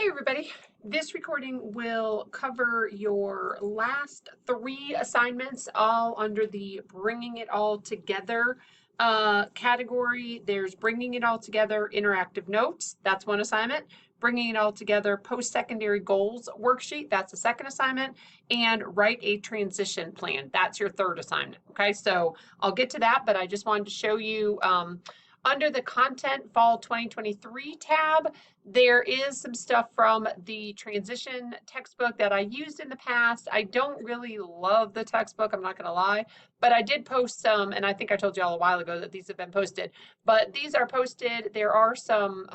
Hey everybody, this recording will cover your last 3 assignments, all under the Bringing It All Together category. There's Bringing It All Together Interactive Notes, that's one assignment. Bringing It All Together Post-Secondary Goals Worksheet, that's the second assignment. And Write a Transition Plan, that's your third assignment. Okay, so I'll get to that, but I just wanted to show you under the Content Fall 2023 tab, there is some stuff from the transition textbook that I used in the past. I don't really love the textbook, I'm not going to lie, but I did post some, and I think I told you all a while ago that these have been posted, but these are posted. There are some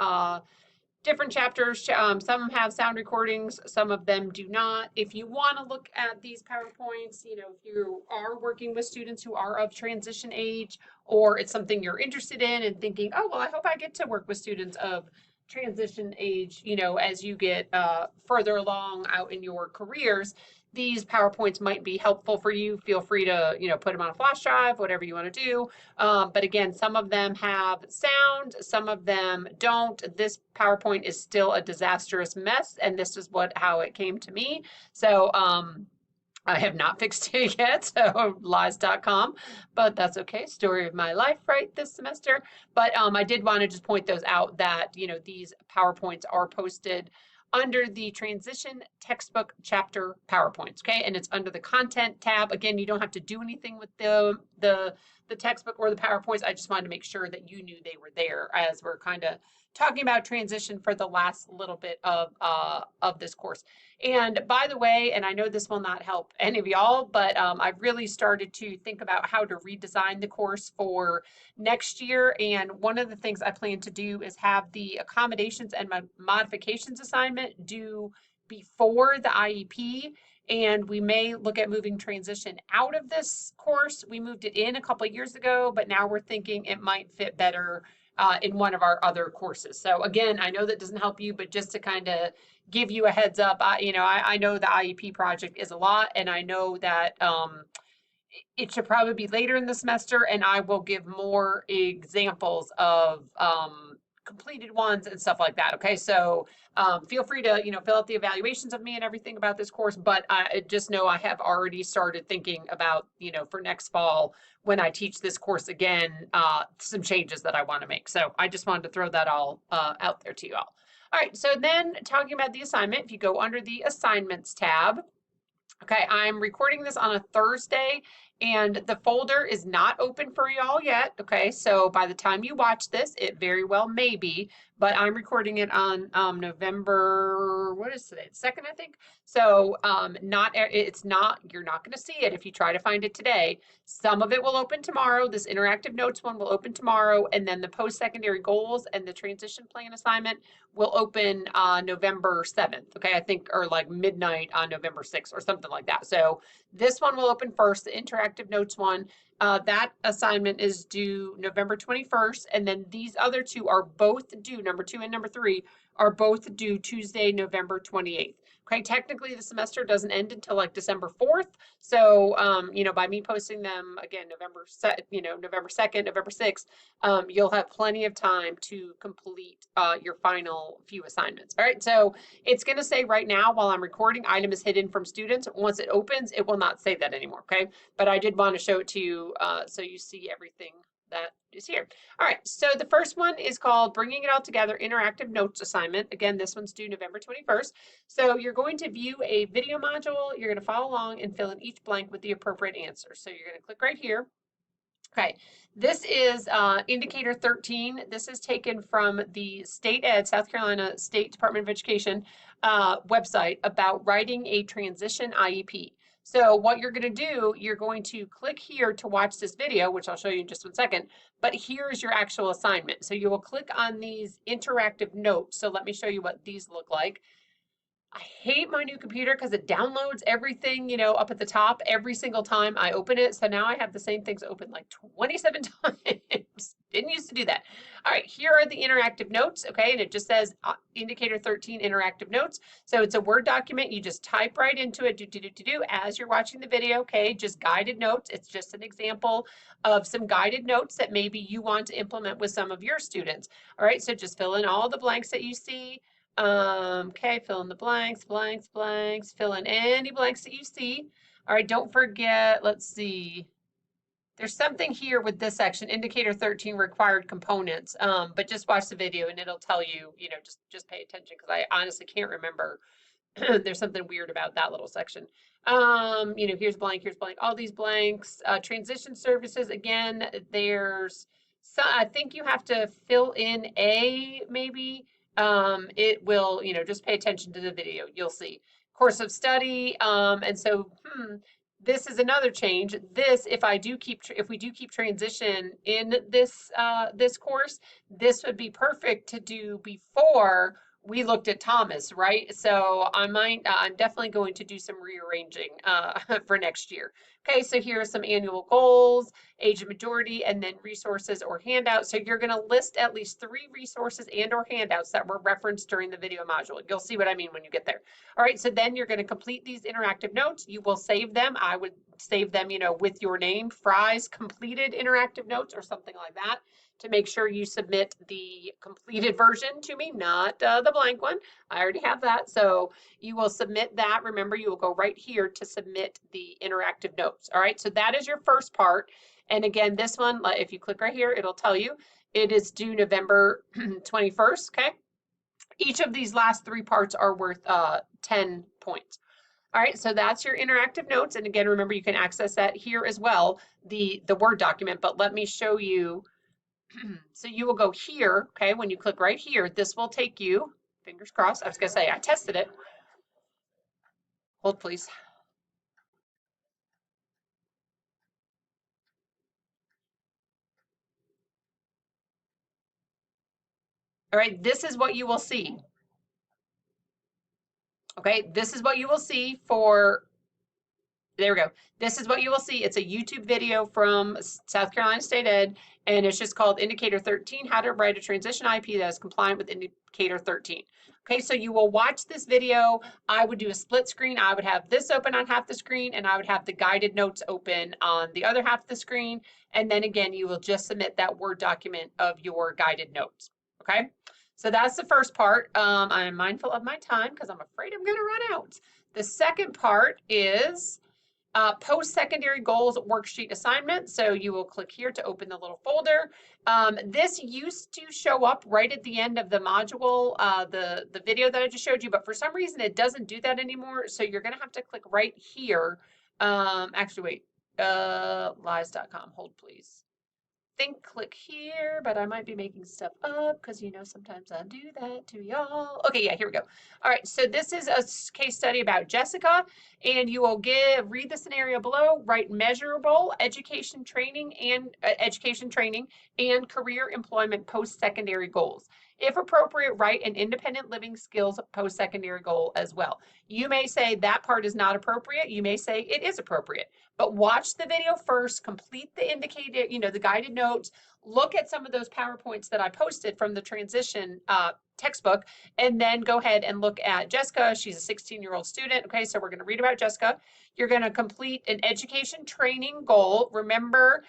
different chapters. Some have sound recordings, some of them do not. If you want to look at these PowerPoints, if you are working with students who are of transition age, or it's something you're interested in and thinking, oh, well, I hope I get to work with students of transition age, as you get further along out in your careers, these PowerPoints might be helpful for you. Feel free to, put them on a flash drive, whatever you want to do. But again, some of them have sound, some of them don't. This PowerPoint is still a disastrous mess, and this is how it came to me. So, I have not fixed it yet, so lies.com, but that's okay. Story of my life, right, this semester. But I did want to just point those out that, these PowerPoints are posted under the transition textbook chapter PowerPoints, okay? And it's under the content tab. Again, you don't have to do anything with the textbook or the PowerPoints. I just wanted to make sure that you knew they were there as we're kind of talking about transition for the last little bit of this course. And by the way, and I know this will not help any of y'all, but I've really started to think about how to redesign the course for next year. And one of the things I plan to do is have the accommodations and modifications assignment due before the IEP. And we may look at moving transition out of this course. We moved it in a couple of years ago, but now we're thinking it might fit better in one of our other courses. So again, I know that doesn't help you, but just to kind of give you a heads up, I know the IEP project is a lot, and I know that it should probably be later in the semester, and I will give more examples of completed ones and stuff like that. Okay, so feel free to fill out the evaluations of me and everything about this course, but I just know I have already started thinking about for next fall when I teach this course again, some changes that I want to make. So I just wanted to throw that all out there to you all. All right, so then talking about the assignment, if you go under the assignments tab, okay, I'm recording this on a Thursday, and the folder is not open for y'all yet. Okay, so by the time you watch this, it very well may be, but I'm recording it on November, what is today? 2nd, I think. So you're not going to see it if you try to find it today. Some of it will open tomorrow. This interactive notes one will open tomorrow, and then the post-secondary goals and the transition plan assignment will open November 7th. Okay, I think, or like midnight on November 6th or something like that. So this one will open first, the interactive notes one. That assignment is due November 21st, and then these other two are both due, number 2 and number 3 are both due Tuesday, November 28th. Okay, technically the semester doesn't end until like December 4th. So, by me posting them again, November 2nd, November 6th, you'll have plenty of time to complete your final few assignments. All right, so it's going to say right now while I'm recording, item is hidden from students. Once it opens, it will not say that anymore. Okay, but I did want to show it to you so you see everything that is here. All right, so the first one is called Bringing It All Together Interactive Notes Assignment. Again, this one's due November 21st. So you're going to view a video module. You're going to follow along and fill in each blank with the appropriate answer. So you're going to click right here. Okay, this is indicator 13. This is taken from the South Carolina State Department of Education website about writing a transition IEP. So what you're going to do, you're going to click here to watch this video, which I'll show you in just 1 second, but here's your actual assignment. So you will click on these interactive notes. So let me show you what these look like. I hate my new computer because it downloads everything, up at the top every single time I open it. So now I have the same things open like 27 times. Didn't used to do that. All right, here are the interactive notes, okay? And it just says indicator 13 interactive notes. So it's a Word document. You just type right into it, as you're watching the video, okay? Just guided notes. It's just an example of some guided notes that maybe you want to implement with some of your students. All right, so just fill in all the blanks that you see. Okay, fill in the blanks, blanks, blanks, fill in any blanks that you see. All right, don't forget, let's see. There's something here with this section, indicator 13 required components. But just watch the video and it'll tell you, just pay attention because I honestly can't remember. There's something weird about that little section. Here's blank, all these blanks. Transition services, again, there's some, I think you have to fill in A maybe. It will, just pay attention to the video. You'll see. Course of study. And so, this is another change. This, if we do keep transition in this course, this would be perfect to do before we looked at Thomas, right? So I'm definitely going to do some rearranging for next year. Okay, so here are some annual goals, age of majority, and then resources or handouts. So you're going to list at least 3 resources and or handouts that were referenced during the video module. You'll see what I mean when you get there. All right, so then you're going to complete these interactive notes. You will save them. I would save them, with your name, Fry's completed interactive notes or something like that, to make sure you submit the completed version to me, not the blank one. I already have that. So you will submit that. Remember, you will go right here to submit the interactive notes. All right, so that is your first part. And again, this one, if you click right here, it'll tell you it is due November 21st, okay? Each of these last 3 parts are worth 10 points. All right, so that's your interactive notes. And again, remember, you can access that here as well, the Word document, but let me show you. So you will go here, okay, when you click right here, this will take you, fingers crossed, I was gonna say, I tested it. Hold please. All right, this is what you will see. Okay, this is what you will see for, there we go. This is what you will see. It's a YouTube video from South Carolina State Ed, and it's just called Indicator 13, How to Write a Transition IP that is compliant with Indicator 13. Okay, so you will watch this video. I would do a split screen. I would have this open on half the screen, and I would have the guided notes open on the other half of the screen. And then again, you will just submit that Word document of your guided notes. Okay, so that's the first part. I'm mindful of my time because I'm afraid I'm going to run out. The second part is post-secondary goals worksheet assignment. So you will click here to open the little folder. This used to show up right at the end of the module, the video that I just showed you, but for some reason it doesn't do that anymore. So you're going to have to click right here. Actually, wait, lies.com, hold please. Think click here, but I might be making stuff up because sometimes I do that to y'all. Okay, yeah, here we go. All right, so this is a case study about Jessica, and you will read the scenario below, write measurable education training and career employment post-secondary goals. If appropriate, write an independent living skills post-secondary goal as well. You may say that part is not appropriate. You may say it is appropriate. But watch the video first, complete the indicated, the guided notes, look at some of those PowerPoints that I posted from the transition textbook, and then go ahead and look at Jessica. She's a 16-year-old student. Okay, so we're going to read about Jessica. You're going to complete an education training goal. Remember,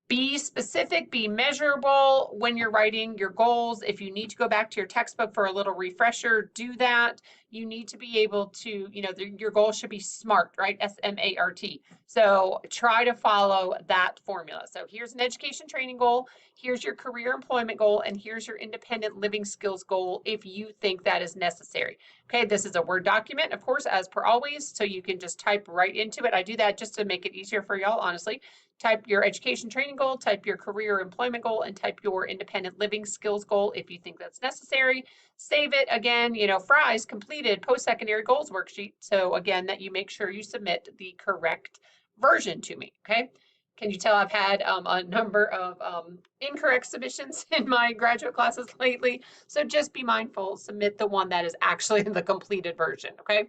be specific, be measurable when you're writing your goals. If you need to go back to your textbook for a little refresher, do that. You need to be able to, your goal should be SMART, right? SMART. So try to follow that formula. So here's an education training goal, here's your career employment goal, and here's your independent living skills goal if you think that is necessary. Okay, this is a Word document, of course, as per always, so you can just type right into it. I do that just to make it easier for y'all, honestly. Type your education training goal, type your career employment goal, and type your independent living skills goal if you think that's necessary. Save it again, Fry's completed post-secondary goals worksheet. So again, that you make sure you submit the correct version to me, okay? Can you tell I've had a number of incorrect submissions in my graduate classes lately? So just be mindful, submit the one that is actually the completed version, okay?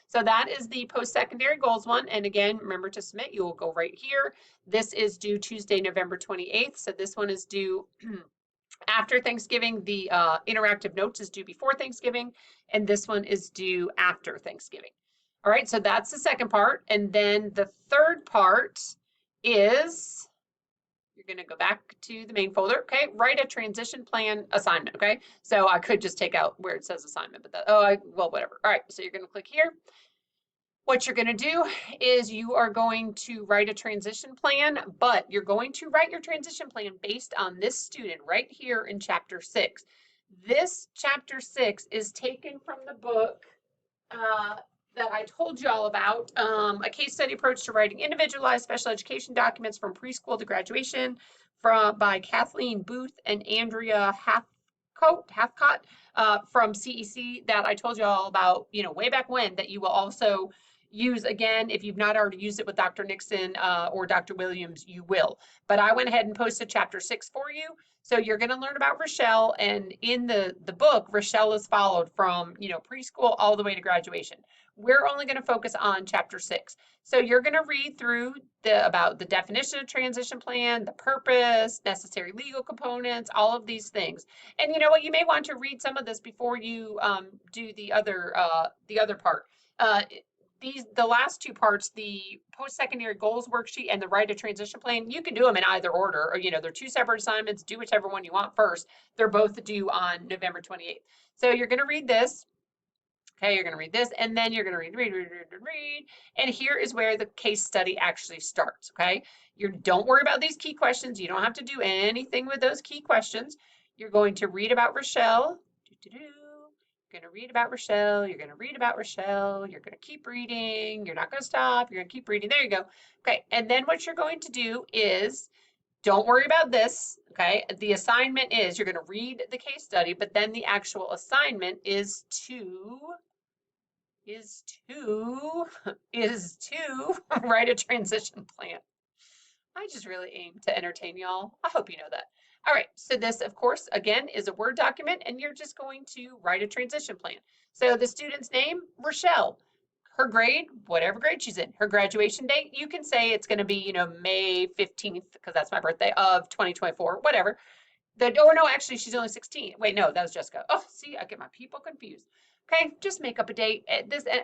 So that is the post-secondary goals one. And again, remember to submit, you will go right here. This is due Tuesday, November 28th. So this one is due after Thanksgiving. The interactive notes is due before Thanksgiving, and this one is due after Thanksgiving. All right, so that's the second part. And then the third part is, you're You're going to go back to the main folder. Okay, write a transition plan assignment. Okay, so I could just take out where it says assignment, but that, well, whatever. All right, so you're going to click here. What you're going to do is you are going to write a transition plan, but you're going to write your transition plan based on this student right here in chapter 6. This chapter 6 is taken from the book that I told you all about, a case study approach to writing individualized special education documents from preschool to graduation by Kathleen Booth and Andrea Hathcott from CEC that I told you all about, way back when, that you will also use again. If you've not already used it with Dr. Nixon or Dr. Williams, you will. But I went ahead and posted chapter 6 for you. So you're going to learn about Rochelle, and in the book, Rochelle is followed from, preschool all the way to graduation. We're only going to focus on chapter 6. So you're going to read through about the definition of transition plan, the purpose, necessary legal components, all of these things. And you know what? You may want to read some of this before you do the other part. The last two parts, the post-secondary goals worksheet and the write a transition plan, you can do them in either order, or they're two separate assignments. Do whichever one you want first. They're both due on November 28th. So you're going to read this. Okay, you're going to read this, and then you're going to read. And here is where the case study actually starts. Okay, don't worry about these key questions. You don't have to do anything with those key questions. You're going to read about Rochelle. You're going to read about Rochelle. You're going to read about Rochelle. You're going to keep reading. You're not going to stop. You're going to keep reading. There you go. Okay, and then what you're going to do is, don't worry about this. Okay, the assignment is you're going to read the case study, but then the actual assignment is to write a transition plan. I just really aim to entertain y'all. I hope you know that. All right, so this, of course, again, is a Word document, and you're just going to write a transition plan. So the student's name, Rochelle. Her grade, whatever grade she's in. Her graduation date, you can say it's going to be, May 15th, because that's my birthday, of 2024, whatever. Oh, no, actually, she's only 16. Wait, no, that was Jessica. Oh, see, I get my people confused. Okay, just make up a date.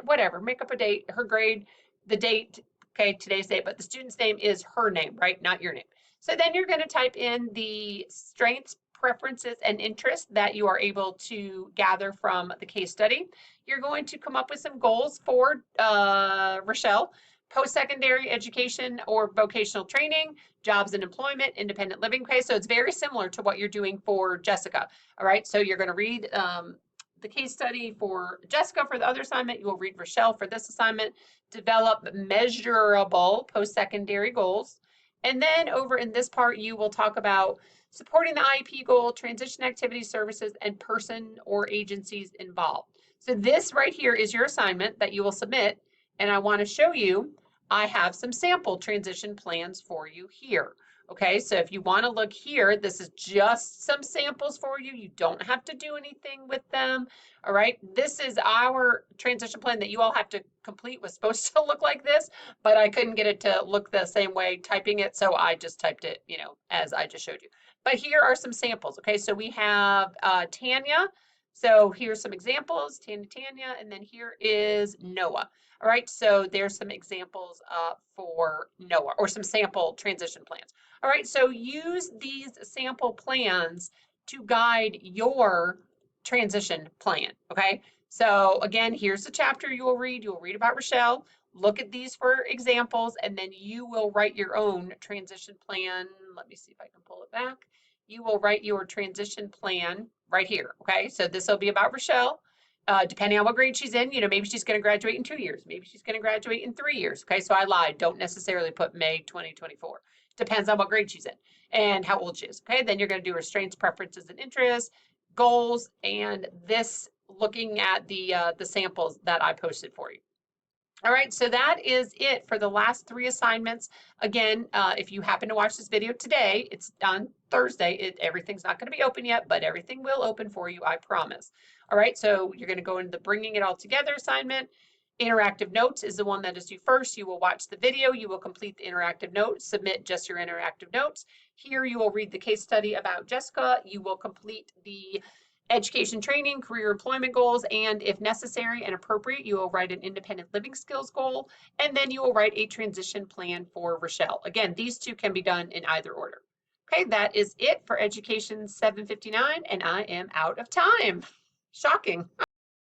Whatever, make up a date. Her grade, the date, okay, today's date, but the student's name is her name, right? Not your name. So then you're going to type in the strengths, preferences, and interests that you are able to gather from the case study. You're going to come up with some goals for Rochelle. Post-secondary education or vocational training, jobs and employment, independent living. Okay, so it's very similar to what you're doing for Jessica. All right, so you're going to read the case study for Jessica for the other assignment. You will read Rochelle for this assignment. Develop measurable post-secondary goals. And then over in this part, you will talk about supporting the IEP goal, transition activities, services, and person or agencies involved. So this right here is your assignment that you will submit. And I want to show you, I have some sample transition plans for you here. Okay, so if you want to look here, this is just some samples for you. You don't have to do anything with them. All right, this is our transition plan that you all have to complete. Was supposed to look like this, but I couldn't get it to look the same way typing it, so I just typed it, as I just showed you. But here are some samples. Okay, so we have Tanya. So here's some examples, Tanya, and then here is Noah. All right, so there's some examples for Noah, or some sample transition plans. All right, so use these sample plans to guide your transition plan, okay? So again, here's the chapter you will read. You will read about Rochelle. Look at these for examples, and then you will write your own transition plan. Let me see if I can pull it back. You will write your transition plan right here, okay? So this will be about Rochelle. Depending on what grade she's in, maybe she's going to graduate in 2 years. Maybe she's going to graduate in 3 years. Okay, so I lied. Don't necessarily put May 2024. Depends on what grade she's in and how old she is. Okay, then you're going to do her strengths, preferences, and interests, goals, and this looking at the samples that I posted for you. All right, so that is it for the last 3 assignments. Again, if you happen to watch this video today, it's on Thursday. Everything's not going to be open yet, but everything will open for you, I promise. All right, so you're going to go into the Bringing It All Together assignment. Interactive notes is the one that is due first. You will watch the video. You will complete the interactive notes, submit just your interactive notes. Here you will read the case study about Jessica. You will complete the education training, career employment goals, and if necessary and appropriate, you will write an independent living skills goal, and then you will write a transition plan for Rochelle. Again, these two can be done in either order. Okay, that is it for Education 759, and I am out of time. Shocking.